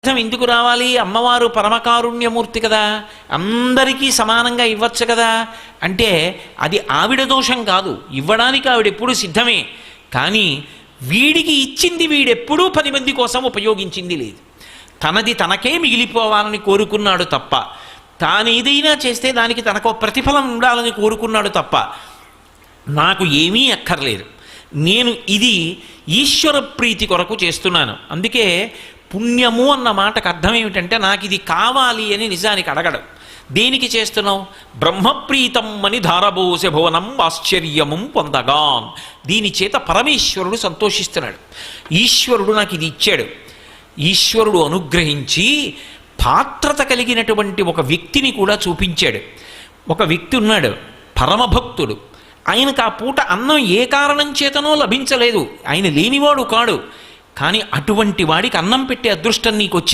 సిద్ధం ఎందుకు రావాలి? అమ్మవారు పరమకారుణ్యమూర్తి కదా, అందరికీ సమానంగా ఇవ్వచ్చు కదా అంటే అది ఆవిడ దోషం కాదు. ఇవ్వడానికి ఆవిడెప్పుడు సిద్ధమే. కానీ వీడికి ఇచ్చింది వీడెప్పుడూ 10 మంది కోసం ఉపయోగించింది లేదు. తనది తనకే మిగిలిపోవాలని కోరుకున్నాడు తప్ప, తాను ఏదైనా చేస్తే దానికి తనకు ప్రతిఫలం ఉండాలని కోరుకున్నాడు తప్ప నాకు ఏమీ అక్కర్లేదు, నేను ఇది ఈశ్వర ప్రీతి కొరకు చేస్తున్నాను. అందుకే పుణ్యము అన్న మాటకు అర్థం ఏమిటంటే నాకు ఇది కావాలి అని నిజానికి అడగడం. దేనికి చేస్తున్నావు? బ్రహ్మప్రీతం అని ధారబోసె భువనం ఆశ్చర్యము పొందగాన్. దీని చేత పరమేశ్వరుడు సంతోషిస్తున్నాడు. ఈశ్వరుడు నాకు ఇది ఇచ్చాడు. ఈశ్వరుడు అనుగ్రహించి పాత్రత కలిగినటువంటి ఒక వ్యక్తిని కూడా చూపించాడు. ఒక వ్యక్తి ఉన్నాడు, పరమభక్తుడు. ఆయనకు ఆ పూట అన్నం ఏ కారణం చేతనో లభించలేదు, ఆయన లేనివాడు కాడు. కానీ అటువంటి వాడికి అన్నం పెట్టే అదృష్టం నీకు వచ్చింది.